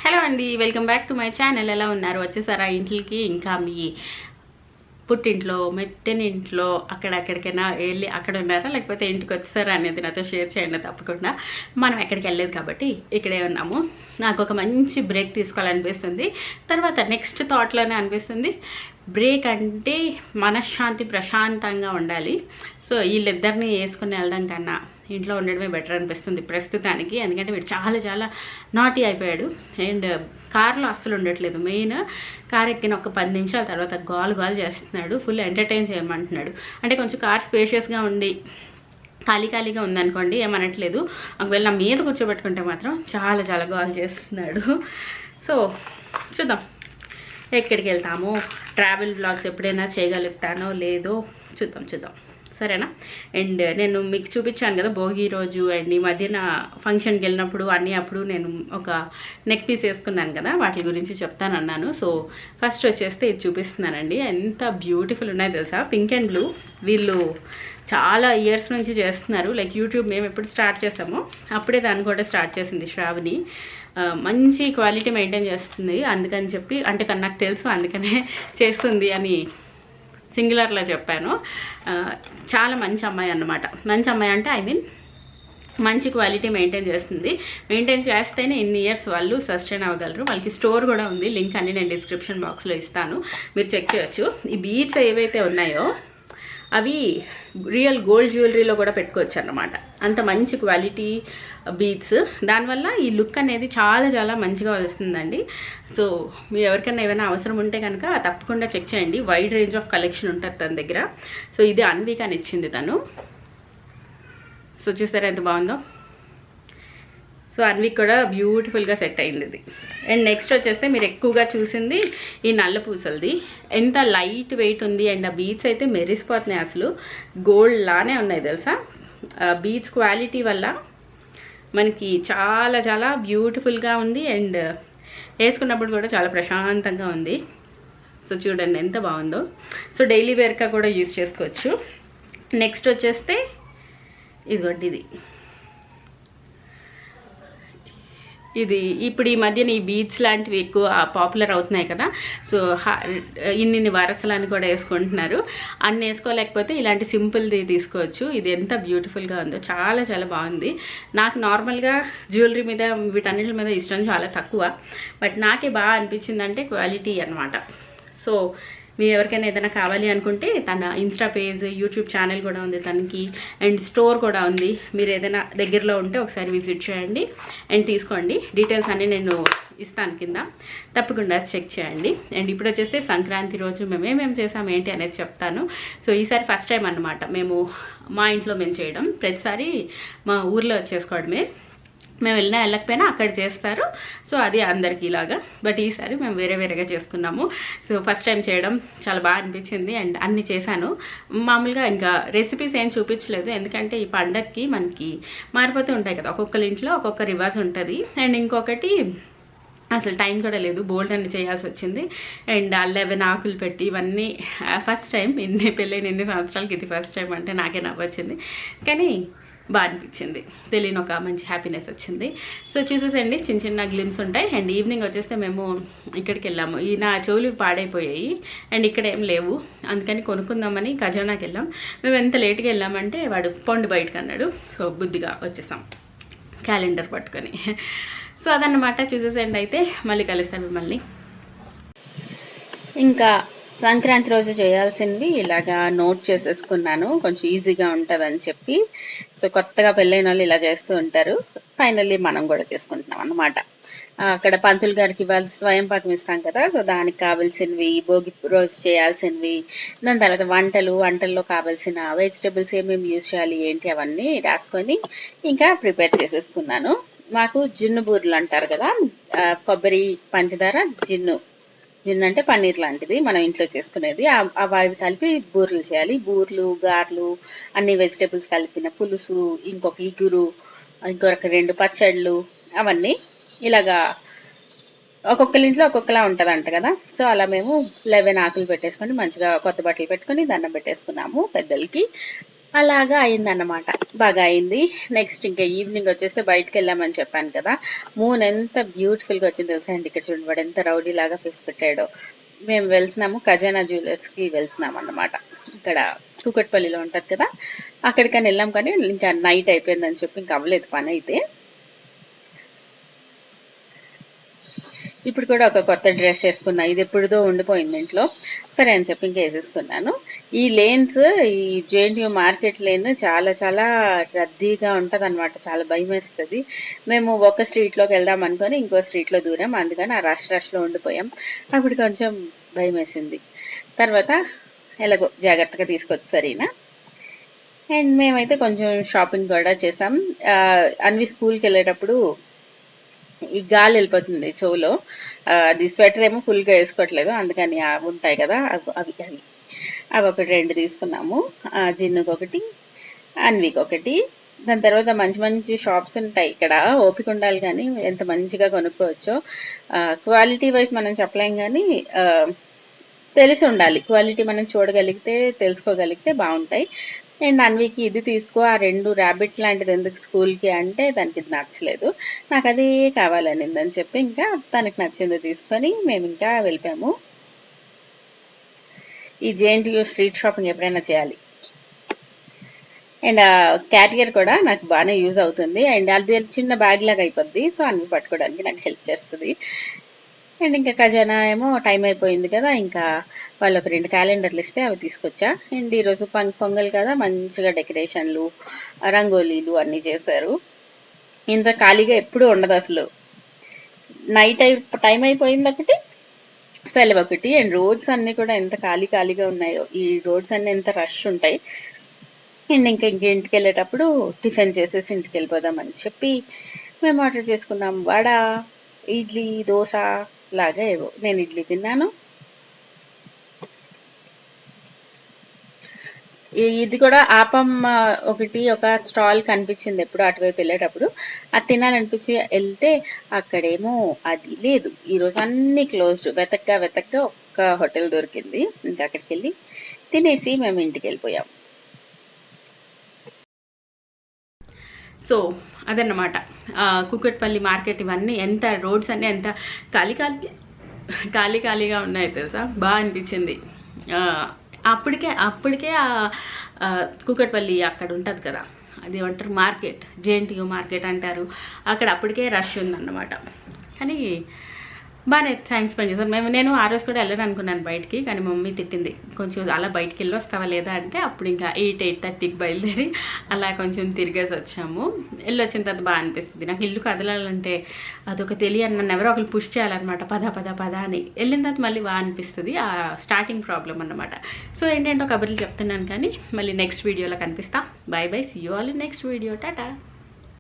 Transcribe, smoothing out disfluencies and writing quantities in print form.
Hello అండి, welcome back to my channel. ఎలా ఉన్నారు? వచ్చేసారా ఇంట్లోకి? ఇంకా మీ పుట్టింట్లో, మెట్టెనింట్లో, అక్కడెక్కడికైనా వెళ్ళి అక్కడ ఉన్నారా, లేకపోతే ఇంటికి వచ్చేసారా అనేది నాతో షేర్ చేయండి. తప్పకుండా మనం ఎక్కడికి వెళ్ళలేదు కాబట్టి ఇక్కడే ఉన్నాము. నాకు ఒక మంచి బ్రేక్ తీసుకోవాలనిపిస్తుంది. తర్వాత నెక్స్ట్ థాట్లోనే అనిపిస్తుంది, బ్రేక్ అంటే మనశ్శాంతి, ప్రశాంతంగా ఉండాలి. సో వీళ్ళిద్దరిని వేసుకుని వెళ్ళడం కన్నా ఇంట్లో ఉండడమే బెటర్ అనిపిస్తుంది ప్రస్తుతానికి. ఎందుకంటే వీడు చాలా చాలా నాటీ అయిపోయాడు అండ్ కార్లో అస్సలు ఉండట్లేదు. మెయిన్ కార్ ఎక్కిన ఒక 10 నిమిషాల తర్వాత గాలు చేస్తున్నాడు. ఫుల్ ఎంటర్టైన్ చేయమంటున్నాడు. అంటే కొంచెం కార్ స్పేషియస్గా ఉండి ఖాళీగా ఉందనుకోండి ఏమనట్లేదు. ఒకవేళ నా మీద కూర్చోబెట్టుకుంటే మాత్రం చాలా చాలా గాలు చేస్తున్నాడు. సో చూద్దాం ఎక్కడికి వెళ్తాము, ట్రావెల్ బ్లాగ్స్ ఎప్పుడైనా చేయగలుగుతానో లేదో చూద్దాం సరేనా. అండ్ నేను మీకు చూపించాను కదా భోగి రోజు అండ్ ఈ మధ్యన ఫంక్షన్కి వెళ్ళినప్పుడు అప్పుడు నేను ఒక నెక్ పీస్ వేసుకున్నాను కదా, వాటి గురించి చెప్తానన్నాను. సో ఫస్ట్ వచ్చేస్తే ఇది చూపిస్తున్నానండి. ఎంత బ్యూటిఫుల్ ఉన్నాయో తెలుసా, పింక్ అండ్ బ్లూ. వీళ్ళు చాలా ఇయర్స్ నుంచి చేస్తున్నారు. లైక్ యూట్యూబ్ మేము ఎప్పుడు స్టార్ట్ చేసామో అప్పుడే దాన్ని కూడా స్టార్ట్ చేసింది శ్రావణి. మంచి క్వాలిటీ మెయింటైన్ చేస్తుంది. అందుకని చెప్పి, అంటే తను నాకు తెలుసు అందుకనే చేస్తుంది అని సింగులర్లో చెప్పాను. చాలా మంచి అమ్మాయి అన్నమాట. మంచి అమ్మాయి అంటే మంచి క్వాలిటీ మెయింటైన్ చేస్తుంది. మెయింటైన్ చేస్తేనే ఇన్ని ఇయర్స్ వాళ్ళు సస్టైన్ అవ్వగలరు. వాళ్ళకి స్టోర్ కూడా ఉంది, లింక్ అన్ని నేను డిస్క్రిప్షన్ బాక్స్లో ఇస్తాను, మీరు చెక్ చేయొచ్చు. ఈ బీడ్స్ ఏవైతే ఉన్నాయో అవి రియల్ గోల్డ్ జ్యువెలరీలో కూడా పెట్టుకోవచ్చు అన్నమాట. అంత మంచి క్వాలిటీ బీడ్స్. దానివల్ల ఈ లుక్ అనేది చాలా చాలా మంచిగా వస్తుందండి. సో మీరు ఎవరికైనా ఏమైనా అవసరం ఉంటే కనుక తప్పకుండా చెక్ చేయండి. వైడ్ రేంజ్ ఆఫ్ కలెక్షన్ ఉంటుంది తన దగ్గర. సో ఇది అన్వీక్ అని ఇచ్చింది తను. సో చూసారా ఎంత బాగుందో. సో అన్వీక్ కూడా బ్యూటిఫుల్గా సెట్ అయింది ఇది. అండ్ నెక్స్ట్ వచ్చేస్తే మీరు ఎక్కువగా చూసింది ఈ నల్ల పూసలది. ఎంత లైట్ వెయిట్ ఉంది అండ్ ఆ బీడ్స్ అయితే మెరిసిపోతున్నాయి, అసలు గోల్డ్ లానే ఉన్నాయి తెలుసా. బీడ్స్ క్వాలిటీ వల్ల మనకి చాలా చాలా బ్యూటిఫుల్గా ఉంది అండ్ వేసుకున్నప్పుడు కూడా చాలా ప్రశాంతంగా ఉంది. సో చూడండి ఎంత బాగుందో. సో డైలీ వేర్గా కూడా యూజ్ చేసుకోవచ్చు. నెక్స్ట్ వచ్చేస్తే ఇదిగోండి, ఇది ఇప్పుడు ఈ మధ్యన ఈ బీడ్స్ లాంటివి ఎక్కువ పాపులర్ అవుతున్నాయి కదా. సో ఇన్ని వరసలని కూడా వేసుకుంటున్నారు. అన్ని వేసుకోలేకపోతే ఇలాంటి సింపుల్ది తీసుకోవచ్చు. ఇది ఎంత బ్యూటిఫుల్గా ఉందో, చాలా చాలా బాగుంది. నాకు నార్మల్గా జ్యువెలరీ మీద వీటన్నిటి మీద ఇష్టం చాలా తక్కువ, బట్ నాకే బాగా అనిపించిందంటే క్వాలిటీ అనమాట. సో మీరు ఎవరికైనా ఏదైనా కావాలి అనుకుంటే తన ఇన్స్టా పేజ్, యూట్యూబ్ ఛానల్ కూడా ఉంది తనకి, అండ్ స్టోర్ కూడా ఉంది. మీరు ఏదైనా దగ్గరలో ఉంటే ఒకసారి విజిట్ చేయండి అండ్ తీసుకోండి. డీటెయిల్స్ అన్నీ నేను ఇస్తాను కింద, తప్పకుండా చెక్ చేయండి. అండ్ ఇప్పుడు వచ్చేస్తే సంక్రాంతి రోజు మేము ఏమేమి చేసాము ఏంటి అనేది చెప్తాను. సో ఈసారి ఫస్ట్ టైం అన్నమాట మేము మా ఇంట్లో మేము చేయడం. ప్రతిసారి మా ఊర్లో చేసుకోవడమే, మేము వెళ్ళకపోయినా అక్కడ చేస్తారు. సో అది అందరికీ ఇలాగా, బట్ ఈసారి మేము వేరేగా చేసుకున్నాము. సో ఫస్ట్ టైం చేయడం చాలా బాగా అనిపించింది అండ్ అన్నీ చేశాను. మామూలుగా ఇంకా రెసిపీస్ ఏం చూపించలేదు, ఎందుకంటే ఈ పండగకి మనకి మారిపోతూ ఉంటాయి కదా, ఒక్కొక్కరి ఇంట్లో ఒక్కొక్క రివాజ్ ఉంటుంది. అండ్ ఇంకొకటి అసలు టైం కూడా లేదు, బోల్డ్ అన్ని చేయాల్సి వచ్చింది. అండ్ 11 ఆకులు పెట్టి ఇవన్నీ ఫస్ట్ టైం. పెళ్ళైన ఎన్ని సంవత్సరాలకి ఇది ఫస్ట్ టైం అంటే నాకే నవ్వొచ్చింది, కానీ బాగా అనిపించింది. తెలియని ఒక మంచి హ్యాపీనెస్ వచ్చింది. సో చూసేసండి, చిన్న చిన్న గ్లిమ్స్ ఉంటాయి. అండ్ ఈవినింగ్ వచ్చేస్తే మేము ఇక్కడికి వెళ్ళాము. ఈ నా చెవులు పాడైపోయాయి అండ్ ఇక్కడ ఏం లేవు, అందుకని కొనుక్కుందామని ఖజానాకి వెళ్ళాం. మేము ఎంత లేట్గా వెళ్ళామంటే వాడు పండు బయటకు అన్నాడు. సో బుద్ధిగా వచ్చేసాం క్యాలెండర్ పట్టుకొని. సో అదన్నమాట. చూసేసండి, అయితే మళ్ళీ కలుస్తాం మిమ్మల్ని. ఇంకా సంక్రాంతి రోజు చేయాల్సినవి ఇలాగా నోట్ చేసేసుకున్నాను, కొంచెం ఈజీగా ఉంటుందని చెప్పి. సో కొత్తగా పెళ్ళైన వాళ్ళు ఇలా చేస్తూ ఉంటారు. ఫైనల్లీ మనం కూడా చేసుకుంటున్నాం అన్నమాట. అక్కడ పంతులు గారికి ఇవాళ స్వయం పాకం ఇస్తాం కదా, సో దానికి కావాల్సినవి, భోగి రోజు చేయాల్సినవి, దాని తర్వాత వంటల్లో కావాల్సిన వెజిటేబుల్స్ ఏమేమి యూజ్ చేయాలి ఏంటి అవన్నీ రాసుకొని ఇంకా ప్రిపేర్ చేసేసుకున్నాను. మాకు జిన్ను బూరెలు అంటారు కదా, కొబ్బరి, పంచదార, జిన్ను అంటే పన్నీర్ లాంటిది మనం ఇంట్లో చేసుకునేది. అవి కలిపి బూరెలు చేయాలి. బూరెలు, గారెలు, అన్ని వెజిటేబుల్స్ కలిపిన పులుసు, ఇంకొక ఇగురు, ఇంకొక 2 పచ్చళ్ళు, అవన్నీ ఇలాగా ఒక్కొక్కరి ఇంట్లో ఒక్కొక్కలా ఉంటుందంట కదా. సో అలా మేము 11 ఆకులు పెట్టేసుకొని మంచిగా కొత్త బట్టలు పెట్టుకొని దండం పెట్టేసుకున్నాము పెద్దలకి. అలాగా అయిందన్నమాట. బాగా అయింది. నెక్స్ట్ ఇంకా ఈవినింగ్ వచ్చేస్తే బయటకు వెళ్ళామని చెప్పాను కదా, మూన్ ఎంత బ్యూటిఫుల్గా వచ్చింది తెలుసా అండి. ఇక్కడ చూడండి వాడు ఎంత రౌడీ లాగా ఫేస్ పెట్టాడో. మేము వెళ్తున్నాము ఖజానా జ్యువెలర్స్కి వెళ్తున్నాం అన్నమాట. ఇక్కడ కూకట్పల్లిలో ఉంటుంది కదా, అక్కడికని వెళ్ళాం. కానీ ఇంకా నైట్ అయిపోయిందని చెప్పి ఇంకా అవ్వలేదు పని అయితే. ఇప్పుడు కూడా ఒక కొత్త డ్రెస్ వేసుకున్నా, ఇది ఎప్పుడుదో ఉండిపోయింది ఇంట్లో, సరే అని చెప్పి ఇంకా వేసేసుకున్నాను. ఈ లేన్స్, ఈ జేఎన్టీయూ మార్కెట్ లేన్ చాలా చాలా రద్దీగా ఉంటుంది అనమాట, చాలా భయం వేస్తుంది. మేము ఒక స్ట్రీట్లోకి వెళ్దాం అనుకొని ఇంకో స్ట్రీట్లో దూరం, అందుకని ఆ రష్లో ఉండిపోయాం. అప్పుడు కొంచెం భయం వేసింది. తర్వాత ఎలాగో జాగ్రత్తగా తీసుకొచ్చి సరేనా. అండ్ మేమైతే కొంచెం షాపింగ్ కూడా చేసాం. అన్వి స్కూల్కి వెళ్ళేటప్పుడు ఈ గాలి వెళ్ళిపోతుంది చెవులో, అది స్వెటర్ ఏమో ఫుల్గా వేసుకోవట్లేదు, అందుకని అవి ఉంటాయి కదా అవి అవి అవి ఒకటి 2 తీసుకున్నాము. జిన్నుకి ఒకటి, అన్వికి ఒకటి. దాని తర్వాత మంచి మంచి షాప్స్ ఉంటాయి ఇక్కడ, ఓపిక ఉండాలి కానీ ఎంత మంచిగా కొనుక్కోవచ్చో. క్వాలిటీ వైజ్ మనం చెప్పలేం కానీ తెలిసి ఉండాలి. క్వాలిటీ మనం చూడగలిగితే తెలుసుకోగలిగితే బాగుంటాయి. అండ్ అన్వికి ఇది తీసుకో, ఆ 2 ర్యాబిట్ లాంటిది ఎందుకు స్కూల్కి అంటే దానికి ఇది నచ్చలేదు, నాకు అదే కావాలనిందని చెప్పి ఇంకా తనకి నచ్చింది తీసుకొని మేము ఇంకా వెళ్ళిపోయాము. ఈ జేఎన్టీయూ స్ట్రీట్ షాపింగ్ ఎప్పుడైనా చేయాలి. అండ్ క్యారియర్ కూడా నాకు బాగానే యూజ్ అవుతుంది. అండ్ అది చిన్న బ్యాగ్ లాగా అయిపోద్ది, సో అన్ని పట్టుకోవడానికి నాకు హెల్ప్ చేస్తుంది. అండ్ ఇంకా ఖజానా ఏమో టైం అయిపోయింది కదా, ఇంకా వాళ్ళు ఒక 2 క్యాలెండర్లు ఇస్తే అవి తీసుకొచ్చా. అండ్ ఈరోజు పొంగల్ కదా, మంచిగా డెకరేషన్లు, రంగోలీలు అన్నీ చేశారు. ఇంత ఖాళీగా ఎప్పుడూ ఉండదు అసలు. నైట్ టైం అయిపోయింది ఒకటి, సెలవు ఒకటి. అండ్ రోడ్స్ అన్నీ కూడా ఎంత ఖాళీగా ఉన్నాయో, ఈ రోడ్స్ అన్నీ ఎంత రష్ ఉంటాయి. అండ్ ఇంటికి వెళ్ళేటప్పుడు టిఫిన్ చేసేసి ఇంటికి వెళ్ళిపోదామని చెప్పి మేము ఆర్డర్ చేసుకున్నాం. వడ, ఇడ్లీ, దోశ లాగా ఏవో. నేను ఇడ్లీ తిన్నాను. ఇది కూడా ఆపం ఒకటి, ఒక స్టాల్ కనిపించింది ఎప్పుడు అటువైపు వెళ్ళేటప్పుడు, అది తినాలనిపించి వెళ్తే అక్కడేమో అది లేదు. ఈరోజు అన్నీ క్లోజ్డ్. వెతగ్గా ఒక్క హోటల్ దొరికింది, ఇంకా అక్కడికి వెళ్ళి తినేసి మేము ఇంటికి వెళ్ళిపోయాం. సో అదన్నమాట కూకట్పల్లి మార్కెట్. ఇవన్నీ ఎంత రోడ్స్ అన్నీ ఎంత ఖాళీగా ఉన్నాయి తెలుసా, బాగా అనిపించింది. అప్పటికే కూకట్పల్లి అక్కడ ఉంటుంది కదా, అది ఏమంటారు మార్కెట్, జేఎన్టీయూ మార్కెట్ అంటారు, అక్కడ అప్పటికే రష్ ఉందన్నమాట. కానీ బాగానే టైం స్పెండ్ చేశాను. నేను ఆ రోజు కూడా వెళ్ళను అనుకున్నాను బయటికి, కానీ మా మమ్మీ తిట్టింది, కొంచెం అలా బయటికి వెళ్ళి వస్తావా లేదా అంటే, అప్పుడు ఇంకా 8:30కి బయలుదేరి అలా కొంచెం తిరిగేసి వచ్చాము. వచ్చిన తర్వాత బాగా అనిపిస్తుంది. నాకు ఇల్లు కదలాలంటే అదొక తెలియని, నన్ను ఎవరో ఒకరు పుష్ చేయాలన్నమాట, పద అని. వెళ్ళిన తర్వాత మళ్ళీ బాగా అనిపిస్తుంది, ఆ స్టార్టింగ్ ప్రాబ్లం అన్నమాట. సో ఏంటంటే కబుర్లు చెప్తున్నాను, కానీ మళ్ళీ నెక్స్ట్ వీడియోలో కనిపిస్తా. Bye see you all in next video. Tata.